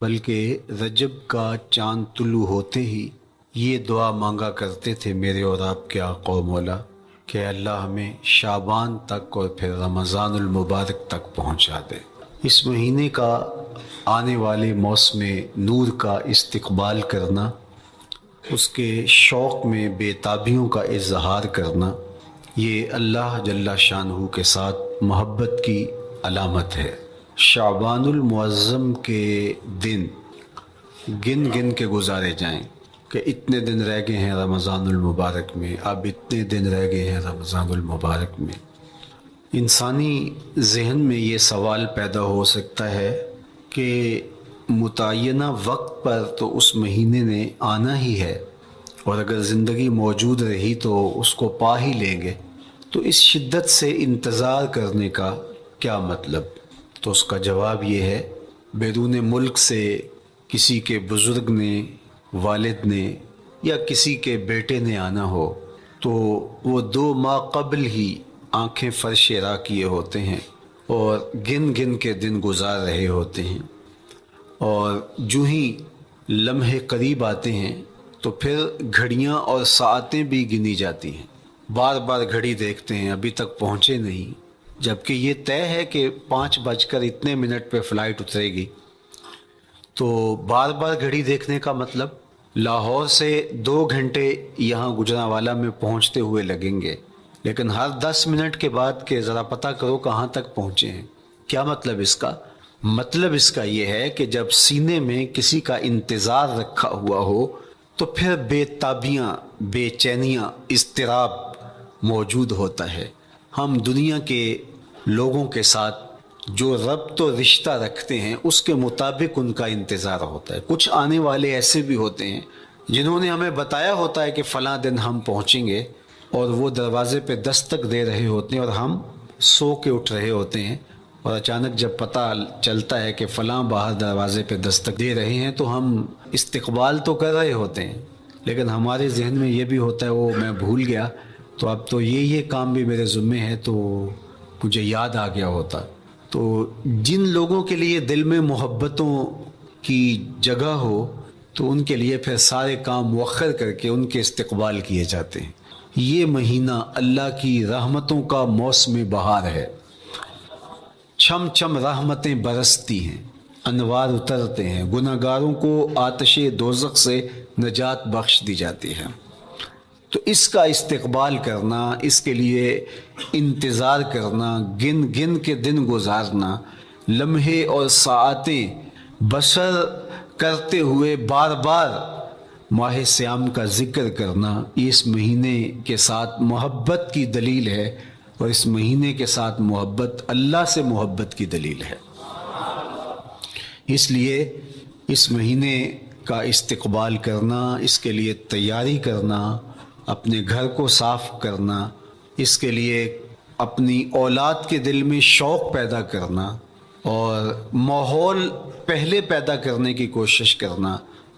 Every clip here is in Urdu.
بلکہ رجب کا چاند طلوع ہوتے ہی یہ دعا مانگا کرتے تھے میرے اور آپ کے آقا و مولا کہ اللہ ہمیں شعبان تک اور پھر رمضان المبارک تک پہنچا دے۔ اس مہینے کا آنے والے موسم نور کا استقبال کرنا، اس کے شوق میں بے تابیوں کا اظہار کرنا، یہ اللہ جل شانہ کے ساتھ محبت کی علامت ہے۔ شعبان المعظم کے دن گن گن کے گزارے جائیں کہ اتنے دن رہ گئے ہیں رمضان المبارک میں، اب اتنے دن رہ گئے ہیں رمضان المبارک میں۔ انسانی ذہن میں یہ سوال پیدا ہو سکتا ہے کہ متعینہ وقت پر تو اس مہینے نے آنا ہی ہے، اور اگر زندگی موجود رہی تو اس کو پا ہی لیں گے، تو اس شدت سے انتظار کرنے کا کیا مطلب؟ تو اس کا جواب یہ ہے، بیرون ملک سے کسی کے بزرگ نے، والد نے یا کسی کے بیٹے نے آنا ہو تو وہ 2 ماہ قبل ہی آنکھیں فرش راہ کیے ہوتے ہیں اور گن گن کے دن گزار رہے ہوتے ہیں، اور جو ہی لمحے قریب آتے ہیں تو پھر گھڑیاں اور ساعتیں بھی گنی جاتی ہیں۔ بار بار گھڑی دیکھتے ہیں، ابھی تک پہنچے نہیں، جبکہ یہ طے ہے کہ 5:02 پہ فلائٹ اترے گی۔ تو بار بار گھڑی دیکھنے کا مطلب لاہور سے 2 گھنٹے یہاں گجرانوالہ میں پہنچتے ہوئے لگیں گے، لیکن ہر 10 منٹ کے بعد کہ ذرا پتہ کرو کہاں تک پہنچے ہیں۔ کیا مطلب اس کا؟ مطلب اس کا یہ ہے کہ جب سینے میں کسی کا انتظار رکھا ہوا ہو تو پھر بے تابیاں، بے چینیاں، اضطراب موجود ہوتا ہے۔ ہم دنیا کے لوگوں کے ساتھ جو ربط و رشتہ رکھتے ہیں اس کے مطابق ان کا انتظار ہوتا ہے۔ کچھ آنے والے ایسے بھی ہوتے ہیں جنہوں نے ہمیں بتایا ہوتا ہے کہ فلاں دن ہم پہنچیں گے، اور وہ دروازے پہ دستک دے رہے ہوتے ہیں اور ہم سو کے اٹھ رہے ہوتے ہیں، اور اچانک جب پتہ چلتا ہے کہ فلاں باہر دروازے پہ دستک دے رہے ہیں تو ہم استقبال تو کر رہے ہوتے ہیں، لیکن ہمارے ذہن میں یہ بھی ہوتا ہے وہ میں بھول گیا، تو اب تو یہ کام بھی میرے ذمے ہے تو مجھے یاد آ گیا ہوتا۔ تو جن لوگوں کے لیے دل میں محبتوں کی جگہ ہو تو ان کے لیے پھر سارے کام مؤخر کر کے ان کے استقبال کیے جاتے ہیں۔ یہ مہینہ اللہ کی رحمتوں کا موسم بہار ہے، چھم چھم رحمتیں برستی ہیں، انوار اترتے ہیں، گناہگاروں کو آتش دوزخ سے نجات بخش دی جاتی ہے۔ تو اس کا استقبال کرنا، اس کے لیے انتظار کرنا، گن گن کے دن گزارنا، لمحے اور ساعتیں بسر کرتے ہوئے بار بار ماہ سیام کا ذکر کرنا، اس مہینے کے ساتھ محبت کی دلیل ہے، اور اس مہینے کے ساتھ محبت اللہ سے محبت کی دلیل ہے۔ اس لیے اس مہینے کا استقبال کرنا، اس کے لیے تیاری کرنا، اپنے گھر کو صاف کرنا، اس کے لیے اپنی اولاد کے دل میں شوق پیدا کرنا اور ماحول پہلے پیدا کرنے کی کوشش کرنا،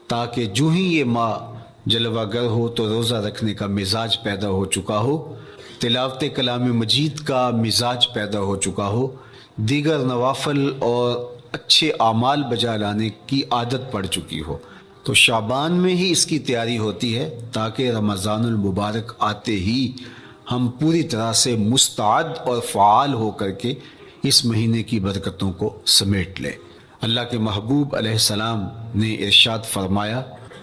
تاکہ جو ہی یہ ماہ جلوہ گر ہو تو روزہ رکھنے کا مزاج پیدا ہو چکا ہو، تلاوت کلام مجید کا مزاج پیدا ہو چکا ہو، دیگر نوافل اور اچھے اعمال بجا لانے کی عادت پڑ چکی ہو۔ تو شعبان میں ہی اس کی تیاری ہوتی ہے تاکہ رمضان المبارک آتے ہی ہم پوری طرح سے مستعد اور فعال ہو کر کے اس مہینے کی برکتوں کو سمیٹ لیں۔ اللہ کے محبوب علیہ السلام نے ارشاد فرمایا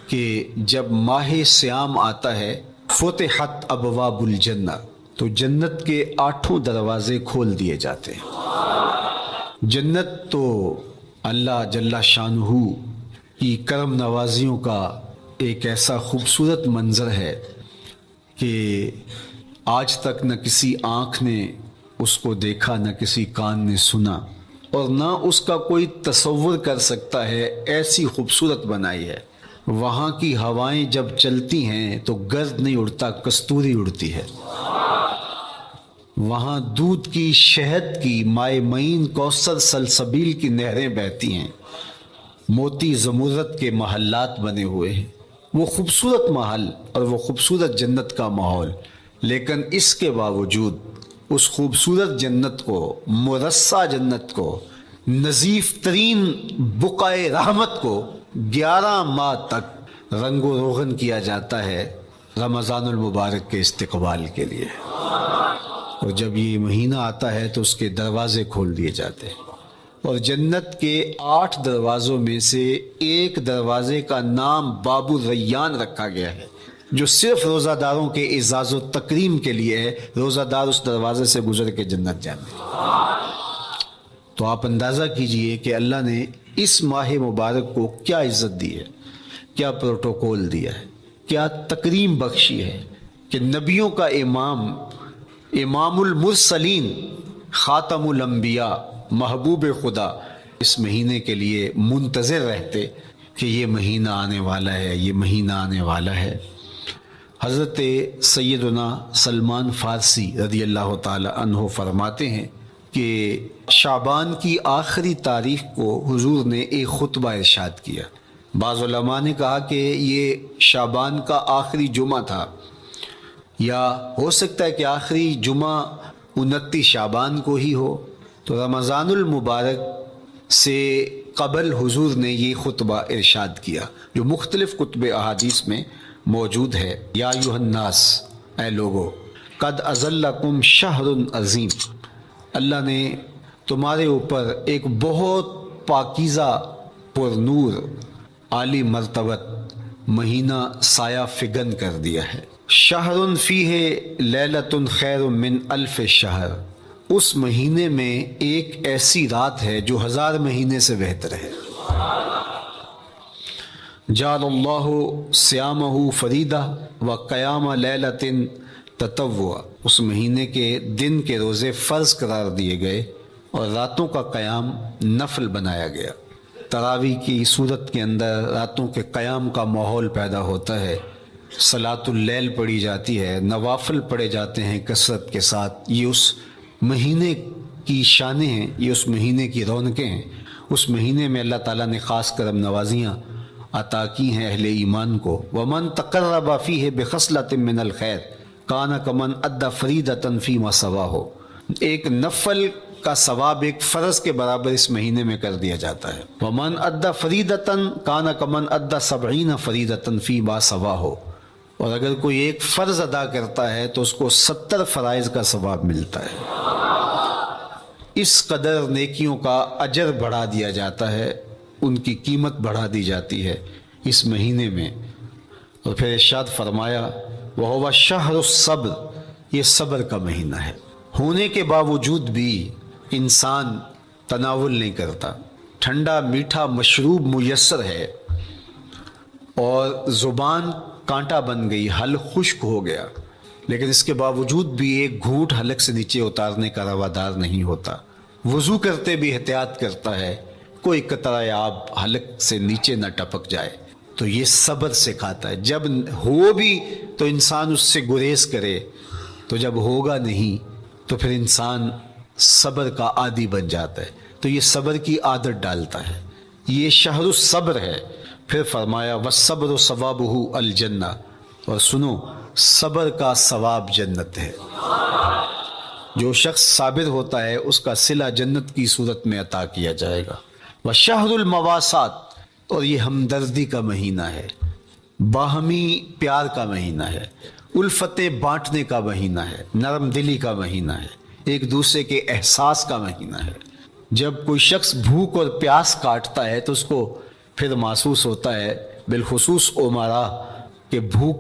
کہ جب ماہ سیام آتا ہے فتحت ابواب الجنہ، تو جنت کے 8 دروازے کھول دیے جاتے ہیں۔ جنت تو اللہ جل شانہ کی کرم نوازیوں کا ایک ایسا خوبصورت منظر ہے کہ آج تک نہ کسی آنکھ نے اس کو دیکھا، نہ کسی کان نے سنا، اور نہ اس کا کوئی تصور کر سکتا ہے، ایسی خوبصورت بنائی ہے۔ وہاں کی ہوائیں جب چلتی ہیں تو گرد نہیں اڑتا، کستوری اڑتی ہے۔ وہاں دودھ کی، شہد کی، مائے معین، کوثر، سلسبیل کی نہریں بہتی ہیں، موتی زمرد کے محلات بنے ہوئے ہیں۔ وہ خوبصورت محل اور وہ خوبصورت جنت کا ماحول، لیکن اس کے باوجود اس خوبصورت جنت کو، مرصع جنت کو نظیف ترین بقعۂ رحمت کو 11 ماہ تک رنگ و روغن کیا جاتا ہے رمضان المبارک کے استقبال کے لیے، اور جب یہ مہینہ آتا ہے تو اس کے دروازے کھول دیے جاتے ہیں، اور جنت کے 8 دروازوں میں سے ایک دروازے کا نام باب الریان رکھا گیا ہے، جو صرف روزہ داروں کے اعزاز و تکریم کے لیے ہے۔ روزہ دار اس دروازے سے گزر کے جنت جاتے ہیں۔ تو آپ اندازہ کیجئے کہ اللہ نے اس ماہ مبارک کو کیا عزت دی ہے، کیا پروٹوکول دیا ہے، کیا تکریم بخشی ہے کہ نبیوں کا امام، امام المرسلین، خاتم الانبیاء، محبوب خدا اس مہینے کے لیے منتظر رہتے کہ یہ مہینہ آنے والا ہے، یہ مہینہ آنے والا ہے۔ حضرت سیدنا سلمان فارسی رضی اللہ تعالی عنہ فرماتے ہیں کہ شعبان کی آخری تاریخ کو حضور نے ایک خطبہ ارشاد کیا۔ بعض علماء نے کہا کہ یہ شعبان کا آخری جمعہ تھا، یا ہو سکتا ہے کہ آخری جمعہ 29 شعبان کو ہی ہو۔ تو رمضان المبارک سے قبل حضور نے یہ خطبہ ارشاد کیا، جو مختلف کتب احادیث میں موجود ہے۔ یا ایھا الناس، اے لوگو، قد اظلکم شہر عظیم، اللہ نے تمہارے اوپر ایک بہت پاکیزہ، پر نور، عالی مرتبت مہینہ سایہ فگن کر دیا ہے۔ شہر فیہ لیلۃ خیر من الف شہر، اس مہینے میں ایک ایسی رات ہے جو 1000 مہینے سے بہتر ہے۔ جعل اللہ صیامہ فریدہ و قیام لیلۃ تطوع، اس مہینے کے دن کے روزے فرض قرار دیے گئے اور راتوں کا قیام نفل بنایا گیا۔ تراویح کی صورت کے اندر راتوں کے قیام کا ماحول پیدا ہوتا ہے، صلاۃ اللیل پڑھی جاتی ہے، نوافل پڑھے جاتے ہیں کثرت کے ساتھ۔ یہ اس مہینے کی شانیں ہیں، یہ اس مہینے کی رونقیں ہیں۔ اس مہینے میں اللہ تعالیٰ نے خاص کرم نوازیاں عطا کی ہیں اہل ایمان کو۔ وَمَن تَقَرَّبَ فِيهِ بِخَصْلَةٍ مِّنَ الْخَيْرِ كَانَ كَمَنْ أَدَّى فَرِيضَةً فِيمَا سَوَاهُ، ایک نفل کا ثواب ایک فرض کے برابر اس مہینے میں کر دیا جاتا ہے۔ وَمَنْ أَدَّى فَرِيضَةً كَانَ كَمَنْ أَدَّى 70 فَرِيضَةً فِيمَا سَوَاهُ، اور اگر کوئی ایک فرض ادا کرتا ہے تو اس کو 70 فرائض کا ثواب ملتا ہے۔ اس قدر نیکیوں کا اجر بڑھا دیا جاتا ہے، ان کی قیمت بڑھا دی جاتی ہے اس مہینے میں۔ اور پھر ارشاد فرمایا وَهُوَ شَهْرُ الصَّبْرِ، یہ صبر کا مہینہ ہے۔ ہونے کے باوجود بھی انسان تناول نہیں کرتا، ٹھنڈا میٹھا مشروب میسر ہے اور زبان کانٹا بن گئی، حلق خشک ہو گیا، لیکن اس کے باوجود بھی ایک گھونٹ حلق سے نیچے اتارنے کا روادار نہیں ہوتا۔ وضو کرتے بھی احتیاط کرتا ہے کوئی قطرہ آب حلق سے نیچے نہ ٹپک جائے۔ تو یہ صبر سکھاتا ہے، جب ہو بھی تو انسان اس سے گریز کرے، تو جب ہوگا نہیں تو پھر انسان صبر کا عادی بن جاتا ہے، تو یہ صبر کی عادت ڈالتا ہے۔ یہ شہر الصبر ہے۔ پھر فرمایا وَالصَّبْرُ ثَوَابُهُ الْجَنَّةُ، اور سنو، صبر کا ثواب جنت ہے۔ جو شخص صابر ہوتا ہے اس کا صلہ جنت کی صورت میں عطا کیا جائے گا۔ وَشَهْرُ الْمَوَاسَاتِ، اور یہ ہمدردی کا مہینہ ہے، باہمی پیار کا مہینہ ہے، الفتیں بانٹنے کا مہینہ ہے، نرم دلی کا مہینہ ہے، ایک دوسرے کے احساس کا مہینہ ہے۔ جب کوئی شخص بھوک اور پیاس کاٹتا ہے تو اس کو پھر محسوس ہوتا ہے، بالخصوص امراء، کہ بھوک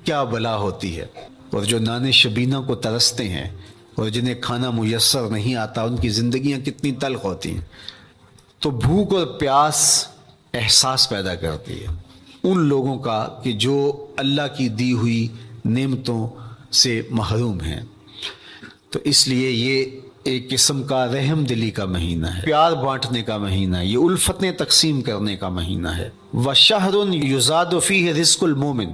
کیا بلا ہوتی ہے، اور جو نان شبینہ کو ترستے ہیں اور جنہیں کھانا میسر نہیں آتا ان کی زندگیاں کتنی تلخ ہوتی ہیں۔ تو بھوک اور پیاس احساس پیدا کرتی ہے ان لوگوں کا کہ جو اللہ کی دی ہوئی نعمتوں سے محروم ہیں۔ تو اس لیے یہ ایک قسم کا رحم دلی کا مہینہ ہے، پیار بانٹنے کا مہینہ ہے، یہ الفتیں تقسیم کرنے کا مہینہ ہے۔ وَشَهْرٌ يُزَادُ فِيهِ رِزْقُ الْمُؤْمِنِ،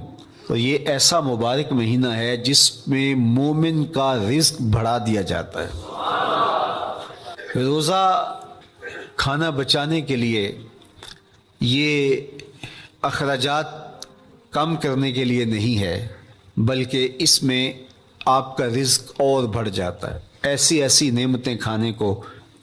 تو یہ ایسا مبارک مہینہ ہے جس میں مومن کا رزق بڑھا دیا جاتا ہے۔ روزہ کھانا بچانے کے لیے، یہ اخراجات کم کرنے کے لیے نہیں ہے، بلکہ اس میں آپ کا رزق اور بڑھ جاتا ہے۔ ایسی ایسی نعمتیں کھانے کو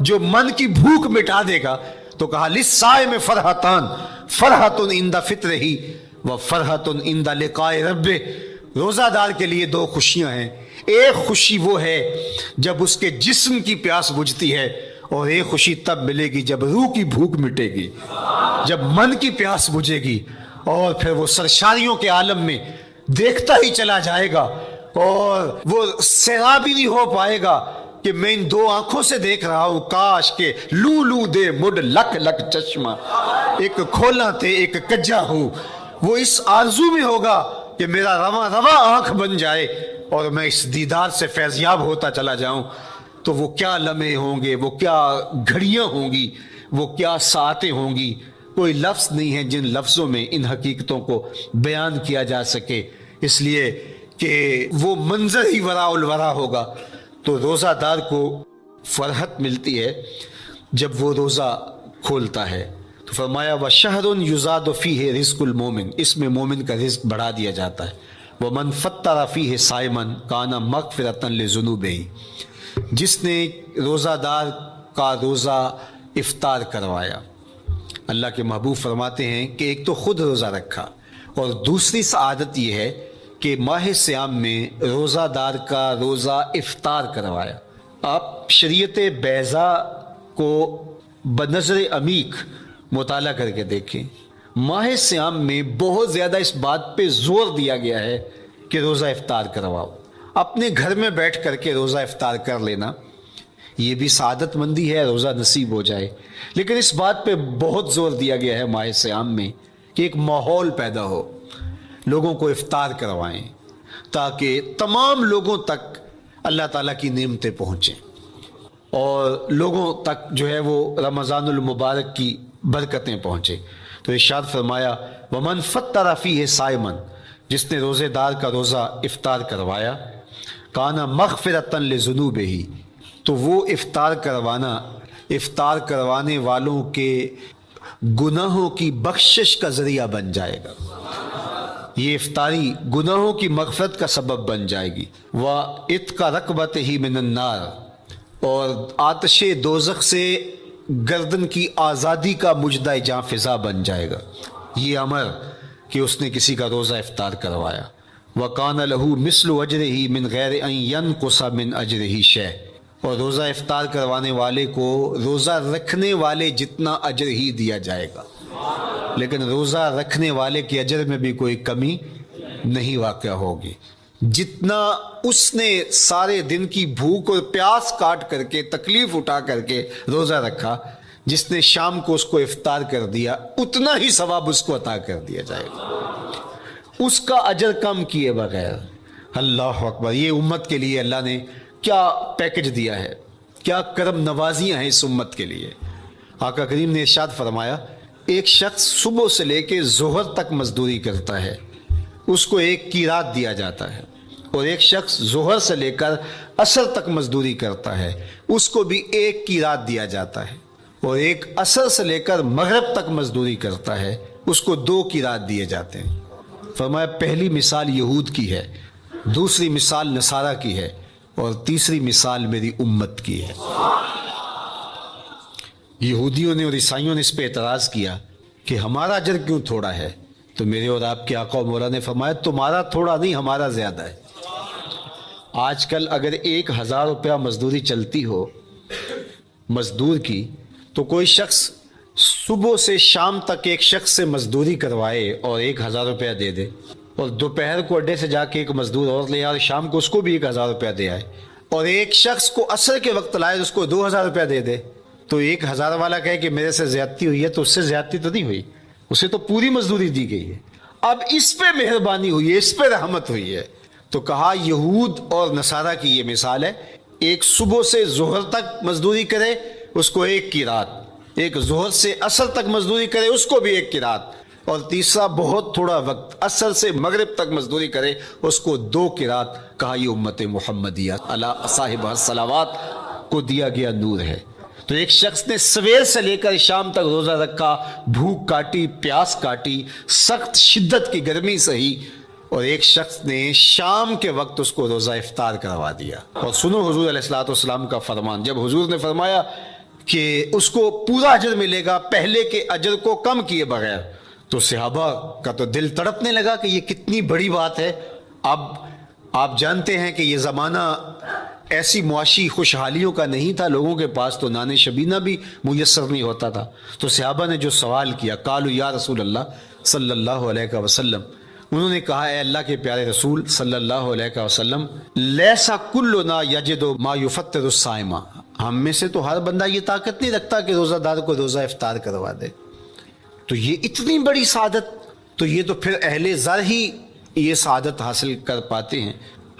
جو من کی بھوک مٹا دے گا. تو کہا للصائم فرحتان فرحت عند فطرہ و فرحت عند لقاء ربہ. روزہ دار کے لیے دو خوشیاں ہیں. ایک خوشی وہ ہے جب اس کے جسم کی پیاس بجھتی ہے، اور ایک خوشی تب ملے گی جب روح کی بھوک مٹے گی، جب من کی پیاس بجھے گی، اور پھر وہ سرشاریوں کے عالم میں دیکھتا ہی چلا جائے گا، اور وہ سیراب ہی نہیں ہو پائے گا کہ میں ان دو آنکھوں سے دیکھ رہا ہوں، کاش کہ لو لو دے مڈ لک لک چشمہ، ایک کھولا تے ایک کجا ہو. وہ اس آرزو میں ہوگا کہ میرا رواں رواں آنکھ بن جائے اور میں اس دیدار سے فیضیاب ہوتا چلا جاؤں. تو وہ کیا لمحے ہوں گے، وہ کیا گھڑیاں ہوں گی، وہ کیا ساعتیں ہوں گی. کوئی لفظ نہیں ہے جن لفظوں میں ان حقیقتوں کو بیان کیا جا سکے، اس لیے کہ وہ منظر ہی وراء الورا ہوگا. تو روزہ دار کو فرحت ملتی ہے جب وہ روزہ کھولتا ہے. تو فرمایا وَشَهْرٌ يُزَادُ فِيهِ رِزْقُ الْمُؤْمِنِ، اس میں مومن کا رزق بڑھا دیا جاتا ہے. وَمَنْ فَطَّرَ فِيهِ صَائِمًا كَانَ مَغْفِرَةً لِذُنُوبِهِ، جس نے روزہ دار کا روزہ افطار کروایا. اللہ کے محبوب فرماتے ہیں کہ ایک تو خود روزہ رکھا، اور دوسری سعادت یہ ہے کہ ماہ صیام میں روزہ دار کا روزہ افطار کروایا. آپ شریعت بیضا کو بنظر عمیق مطالعہ کر کے دیکھیں. ماہ صیام میں بہت زیادہ اس بات پہ زور دیا گیا ہے کہ روزہ افطار کرواؤ. اپنے گھر میں بیٹھ کر کے روزہ افطار کر لینا یہ بھی سعادت مندی ہے، روزہ نصیب ہو جائے. لیکن اس بات پہ بہت زور دیا گیا ہے ماہ صیام میں کہ ایک ماحول پیدا ہو، لوگوں کو افطار کروائیں تاکہ تمام لوگوں تک اللہ تعالیٰ کی نعمتیں پہنچیں، اور لوگوں تک جو ہے وہ رمضان المبارک کی برکتیں پہنچیں. تو ارشاد فرمایا وَمَنْ فَطَّرَ فِيهِ صَائِمًا، جس نے روزے دار کا روزہ افطار کروایا، کَانَ مَغْفِرَةً لِذُنُوبِهِ، تو وہ افطار کروانے والوں کے گناہوں کی بخشش کا ذریعہ بن جائے گا. یہ افطاری گناہوں کی مغفرت کا سبب بن جائے گی. وَإِتْقَ رَقْبَتِهِ مِنَ النَّارِ، اور آتش دوزخ سے گردن کی آزادی کا مجدہ جاں فضا بن جائے گا یہ امر کہ اس نے کسی کا روزہ افطار کروایا. وَقَانَ لَهُ مِثْلُ أَجْرِهِ مِنْ غَيْرِ أَنْ يَنْقُصَ مِنْ أَجْرِهِ شَيْءٌ، اور روزہ افطار کروانے والے کو روزہ رکھنے والے جتنا اجر ہی دیا جائے گا. لیکن روزہ رکھنے والے کے اجر میں بھی کوئی کمی نہیں واقع ہوگی. جتنا اس نے سارے دن کی بھوک اور پیاس کاٹ کر کے تکلیف اٹھا کر کے روزہ رکھا، جس نے شام کو اس کو افطار کر دیا اتنا ہی ثواب اس کو عطا کر دیا جائے گا، اس کا اجر کم کیے بغیر. اللہ اکبر! یہ امت کے لیے اللہ نے کیا پیکج دیا ہے، کیا کرم نوازیاں ہیں اس امت کے لیے. آقا کریم نے ارشاد فرمایا ایک شخص صبح سے لے کے ظہر تک مزدوری کرتا ہے، اس کو ایک قیراط دیا جاتا ہے، اور ایک شخص ظہر سے لے کر عصر تک مزدوری کرتا ہے، اس کو بھی ایک قیراط دیا جاتا ہے، اور ایک عصر سے لے کر مغرب تک مزدوری کرتا ہے، اس کو 2 قیراط دیے جاتے ہیں. فرمایا پہلی مثال یہود کی ہے، دوسری مثال نصارہ کی ہے، اور تیسری مثال میری امت کی ہے. یہودیوں نے اور عیسائیوں نے اس پہ اعتراض کیا کہ ہمارا اجر کیوں تھوڑا ہے؟ تو میرے اور آپ کے آقا و مولا نے فرمایا تمہارا تھوڑا نہیں، ہمارا زیادہ ہے. آج کل اگر 1000 روپیہ مزدوری چلتی ہو مزدور کی، تو کوئی شخص صبح سے شام تک ایک شخص سے مزدوری کروائے اور 1000 روپیہ دے دے، اور دوپہر کو اڈے سے جا کے ایک مزدور اور لے آئے، شام کو اس کو بھی 1000 روپیہ دے آئے، اور ایک شخص کو عصر کے وقت لائے اس کو 2000 روپیہ دے دے، تو 1000 والا کہے کہ میرے سے زیادتی ہوئی ہے، تو اس سے زیادتی تو نہیں ہوئی، اسے تو پوری مزدوری دی گئی ہے. اب اس پہ مہربانی ہوئی ہے، اس پہ رحمت ہوئی ہے. تو کہا یہود اور نصارہ کی یہ مثال ہے، ایک صبح سے ظہر تک مزدوری کرے اس کو 1 قیراط، ایک ظہر سے عصر تک مزدوری کرے اس کو بھی 1 قیراط، اور تیسرا بہت تھوڑا وقت عصر سے مغرب تک مزدوری کرے اس کو 2 قیراط. کہا یہ امت محمدیہ علی صاحب الصلوات کو دیا گیا نور ہے. تو ایک شخص نے سویر سے لے کر شام تک روزہ رکھا، بھوک کاٹی، پیاس کاٹی، سخت شدت کی گرمی سہی، اور ایک شخص نے شام کے وقت اس کو روزہ افطار کروا دیا. اور سنو حضور علیہ الصلوۃ والسلام کا فرمان، جب حضور نے فرمایا کہ اس کو پورا اجر ملے گا پہلے کے اجر کو کم کیے بغیر، تو صحابہ کا تو دل تڑپنے لگا کہ یہ کتنی بڑی بات ہے۔ اب آپ جانتے ہیں کہ یہ زمانہ ایسی معاشی خوشحالیوں کا نہیں تھا، لوگوں کے پاس تو نان شبینہ بھی میسر نہیں ہوتا تھا۔ تو صحابہ نے جو سوال کیا، قالوا یا رسول اللہ صلی اللہ علیہ وسلم، انہوں نے کہا اے اللہ کے پیارے رسول صلی اللہ علیہ وسلم، لیسا کلنا یجد ما یفطر الصائم، ہم میں سے تو ہر بندہ یہ طاقت نہیں رکھتا کہ روزہ دار کو روزہ افطار کروا دے۔ تو یہ اتنی بڑی سعادت، تو یہ تو پھر اہل زر ہی یہ سعادت حاصل کر پاتے ہیں۔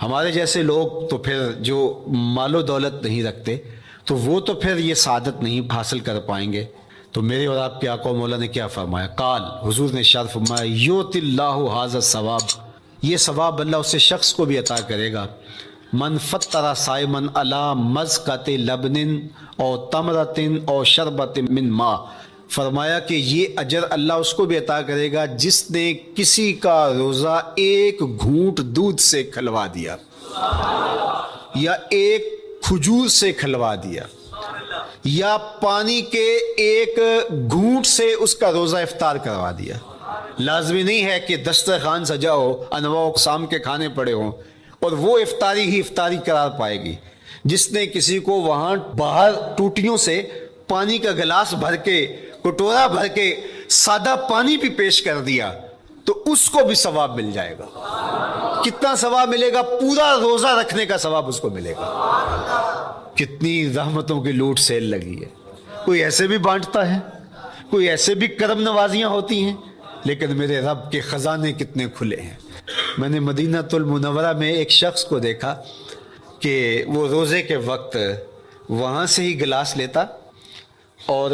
ہمارے جیسے لوگ تو پھر جو مال و دولت نہیں رکھتے تو وہ تو پھر یہ سعادت نہیں حاصل کر پائیں گے۔ تو میرے اور آپ کے آقا و مولا نے کیا فرمایا؟ قال، حضور نے ارشاد فرمایا، یؤتی اللہ ھذا الثواب، یہ ثواب اللہ اس شخص کو بھی عطا کرے گا، من فطر صائما علی مزقۃ لبن او تمرۃ او شربۃ من ماء، فرمایا کہ یہ اجر اللہ اس کو بھی عطا کرے گا جس نے کسی کا روزہ ایک گھونٹ دودھ سے کھلوا دیا یا ایک کھجور سے کھلوا دیا یا پانی کے ایک گھونٹ سے اس کا روزہ افطار کروا دیا۔ لازمی نہیں ہے کہ دسترخوان سجا ہو، انواع اقسام کے کھانے پڑے ہوں اور وہ افطاری ہی افطاری قرار پائے گی۔ جس نے کسی کو وہاں باہر ٹوٹیوں سے پانی کا گلاس بھر کے، کٹورا بھر کے سادہ پانی بھی پیش کر دیا تو اس کو بھی ثواب مل جائے گا۔ کتنا ثواب ملے گا؟ پورا روزہ رکھنے کا ثواب اس کو ملے گا۔ کتنی رحمتوں کی لوٹ سیل لگی ہے، کوئی ایسے بھی بانٹتا ہے، کوئی ایسے بھی کرم نوازیاں ہوتی ہیں، لیکن میرے رب کے خزانے کتنے کھلے ہیں۔ میں نے مدینہ المنورہ میں ایک شخص کو دیکھا کہ وہ روزے کے وقت وہاں سے ہی گلاس لیتا اور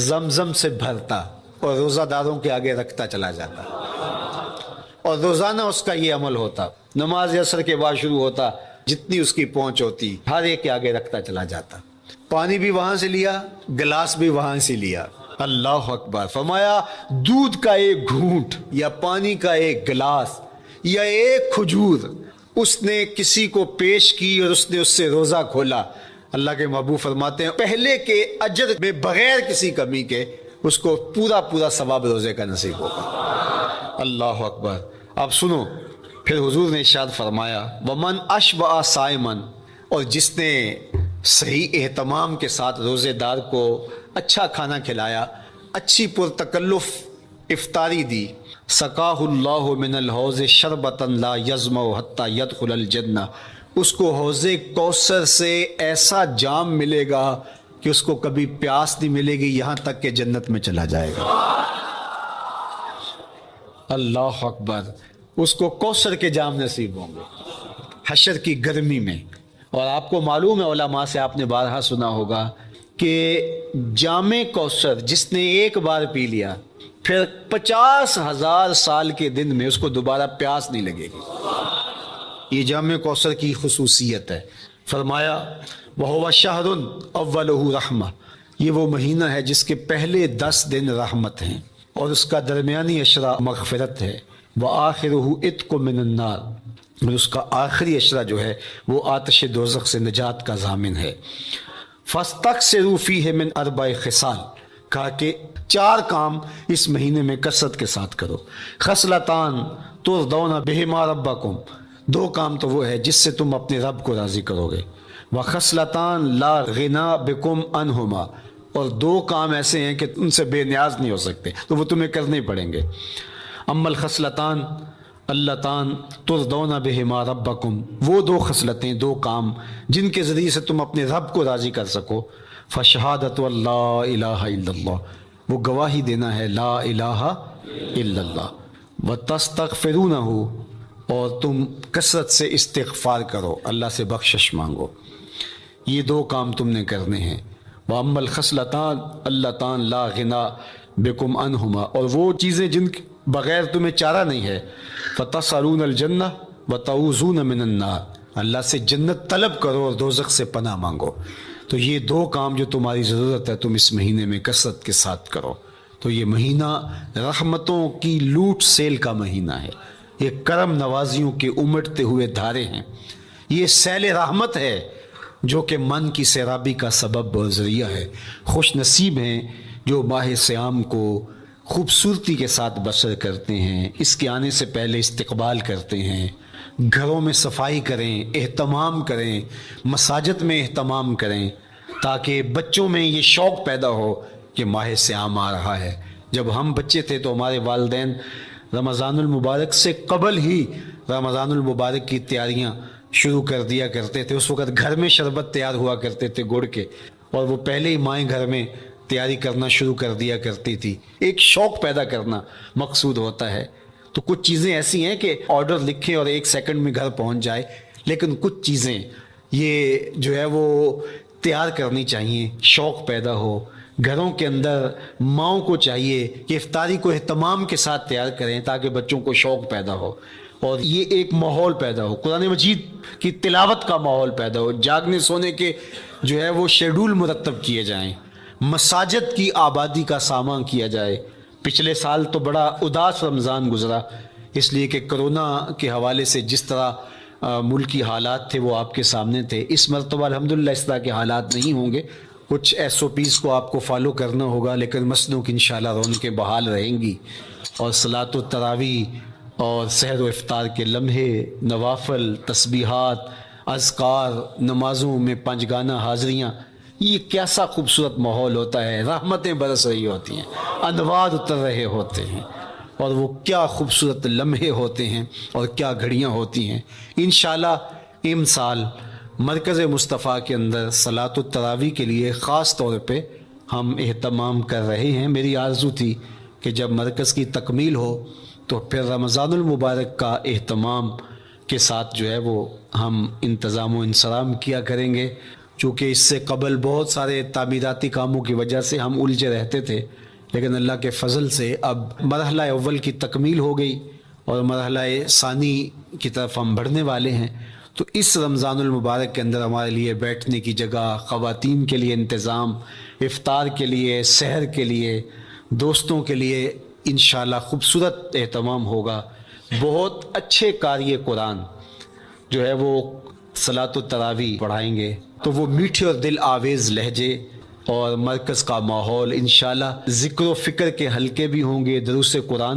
زمزم سے بھرتا اور روزہ داروں کے آگے رکھتا چلا جاتا، اور روزانہ اس کا یہ عمل ہوتا۔ نماز عصر کے بعد شروع ہوتا، جتنی اس کی پہنچ ہوتی ہر ایک کے آگے رکھتا چلا جاتا۔ پانی بھی وہاں سے لیا، گلاس بھی وہاں سے لیا۔ اللہ اکبر! فرمایا دودھ کا ایک گھونٹ یا پانی کا ایک گلاس یا ایک کھجور اس نے کسی کو پیش کی اور اس نے اس سے روزہ کھولا، اللہ کے محبوب فرماتے ہیں پہلے کے اجر میں بغیر کسی کمی کے اس کو پورا پورا ثواب روزے کا نصیب ہوگا۔ اللہ اکبر! اب سنو، پھر حضور نے ارشاد فرمایا ومن اشبع صائما، اور جس نے صحیح اہتمام کے ساتھ روزے دار کو اچھا کھانا کھلایا، اچھی پرتکلف افطاری دی، سقاہ اللہ من الحوض شربتا لا یظمأ حتی یدخل الجنہ، اس کو حوض کوثر سے ایسا جام ملے گا کہ اس کو کبھی پیاس نہیں ملے گی یہاں تک کہ جنت میں چلا جائے گا۔ اللہ اکبر! اس کو کوثر کے جام نصیب ہوں گے حشر کی گرمی میں۔ اور آپ کو معلوم ہے، علماء سے آپ نے بارہا سنا ہوگا کہ جام کوثر جس نے ایک بار پی لیا پھر 50,000 سال کے دن میں اس کو دوبارہ پیاس نہیں لگے گی۔ یہ جام کوثر کی خصوصیت ہے۔ فرمایا وَهُوَ شَهْرٌ أَوَّلُهُ رَحْمَةٌ، یہ وہ مہینہ ہے جس کے پہلے 10 دن رحمت ہیں اور اس کا درمیانی عشرہ مغفرت ہے، وَآخِرُهُ عِتْقٌ مِّنَ النَّارِ، اور اس کا آخری عشرہ جو ہے وہ آتش دوزخ سے نجات کا ضامن ہے۔ فَاسْتَكْثِرُوا فِيهِ مِنْ 4 خِصَالٍ، کہا کہ 4 کام اس مہینے میں کثرت کے ساتھ کرو۔ خصلتان ترضون بہما ربکم، 2 کام تو وہ ہے جس سے تم اپنے رب کو راضی کرو گے۔ وخصلتان لا غنا بکم عنہما، اور 2 کام ایسے ہیں کہ ان سے بے نیاز نہیں ہو سکتے تو وہ تمہیں کرنے پڑیں گے۔ اما الخصلتان اللتان ترضون بہما ربکم، وہ 2 خصلتیں، 2 کام جن کے ذریعے سے تم اپنے رب کو راضی کر سکو۔ فشہادت اللہ الہ الا اللہ، وہ گواہی دینا ہے لا الہ الا اللہ، وتستغفرونہ، اور تم کثرت سے استغفار کرو، اللہ سے بخشش مانگو۔ یہ 2 کام تم نے کرنے ہیں۔ وَأَمَّا الْخَصْلَتَانِ اللَّتَانِ لَا غِنَىٰ بِكُمْ عَنْهُمَا، اور وہ چیزیں جن کے بغیر تمہیں چارہ نہیں ہے۔ فَتَسْأَلُونَ الْجَنَّةَ وَتَعُوذُونَ مِنَ النَّارِ، اللہ سے جنت طلب کرو اور دوزخ سے پناہ مانگو۔ تو یہ 2 کام جو تمہاری ضرورت ہے تم اس مہینے میں کثرت کے ساتھ کرو۔ تو یہ مہینہ رحمتوں کی لوٹ سیل کا مہینہ ہے، یہ کرم نوازیوں کے امٹتے ہوئے دھارے ہیں، یہ سیل رحمت ہے جو کہ من کی سیرابی کا سبب اور ذریعہ ہے۔ خوش نصیب ہیں جو ماہ صیام کو خوبصورتی کے ساتھ بسر کرتے ہیں، اس کے آنے سے پہلے استقبال کرتے ہیں، گھروں میں صفائی کریں، اہتمام کریں، مساجد میں اہتمام کریں، تاکہ بچوں میں یہ شوق پیدا ہو کہ ماہ صیام آ رہا ہے۔ جب ہم بچے تھے تو ہمارے والدین رمضان المبارک سے قبل ہی رمضان المبارک کی تیاریاں شروع کر دیا کرتے تھے۔ اس وقت گھر میں شربت تیار ہوا کرتے تھے گڑ کے، اور وہ پہلے ہی مائیں گھر میں تیاری کرنا شروع کر دیا کرتی تھی۔ ایک شوق پیدا کرنا مقصود ہوتا ہے۔ تو کچھ چیزیں ایسی ہیں کہ آرڈر لکھیں اور 1 سیکنڈ میں گھر پہنچ جائے، لیکن کچھ چیزیں یہ جو ہے وہ تیار کرنی چاہیے، شوق پیدا ہو۔ گھروں کے اندر ماؤں کو چاہیے کہ افطاری کو اہتمام کے ساتھ تیار کریں تاکہ بچوں کو شوق پیدا ہو اور یہ ایک ماحول پیدا ہو، قرآن مجید کی تلاوت کا ماحول پیدا ہو، جاگنے سونے کے جو ہے وہ شیڈول مرتب کیے جائیں، مساجد کی آبادی کا سامان کیا جائے۔ پچھلے سال تو بڑا اداس رمضان گزرا، اس لیے کہ کرونا کے حوالے سے جس طرح ملکی حالات تھے وہ آپ کے سامنے تھے۔ اس مرتبہ الحمدللہ اس طرح کے حالات نہیں ہوں گے، کچھ SOPs کو آپ کو فالو کرنا ہوگا، لیکن مسجدوں کی انشاءاللہ رونقیں بحال رہیں گی، اور صلاۃ التراویح اور سحر و افطار کے لمحے، نوافل، تسبیحات، اذکار، نمازوں میں 5 گانہ حاضریاں، یہ کیسا خوبصورت ماحول ہوتا ہے، رحمتیں برس رہی ہوتی ہیں، انوار اتر رہے ہوتے ہیں، اور وہ کیا خوبصورت لمحے ہوتے ہیں اور کیا گھڑیاں ہوتی ہیں۔ انشاءاللہ امسال مرکز مصطفیٰ کے اندر صلاۃ التراویح کے لیے خاص طور پہ ہم اہتمام کر رہے ہیں۔ میری آرزو تھی کہ جب مرکز کی تکمیل ہو تو پھر رمضان المبارک کا اہتمام کے ساتھ جو ہے وہ ہم انتظام و انصرام کیا کریں گے، چونکہ اس سے قبل بہت سارے تعمیراتی کاموں کی وجہ سے ہم الجھے رہتے تھے، لیکن اللہ کے فضل سے اب مرحلہ اول کی تکمیل ہو گئی اور مرحلہ ثانی کی طرف ہم بڑھنے والے ہیں۔ تو اس رمضان المبارک کے اندر ہمارے لیے بیٹھنے کی جگہ، خواتین کے لیے انتظام، افطار کے لیے، سحر کے لیے، دوستوں کے لیے انشاءاللہ خوبصورت اہتمام ہوگا۔ بہت اچھے قاری قرآن جو ہے وہ صلاۃ التراویح پڑھائیں گے، تو وہ میٹھے اور دل آویز لہجے اور مرکز کا ماحول، انشاءاللہ ذکر و فکر کے حلقے بھی ہوں گے، دروس قرآن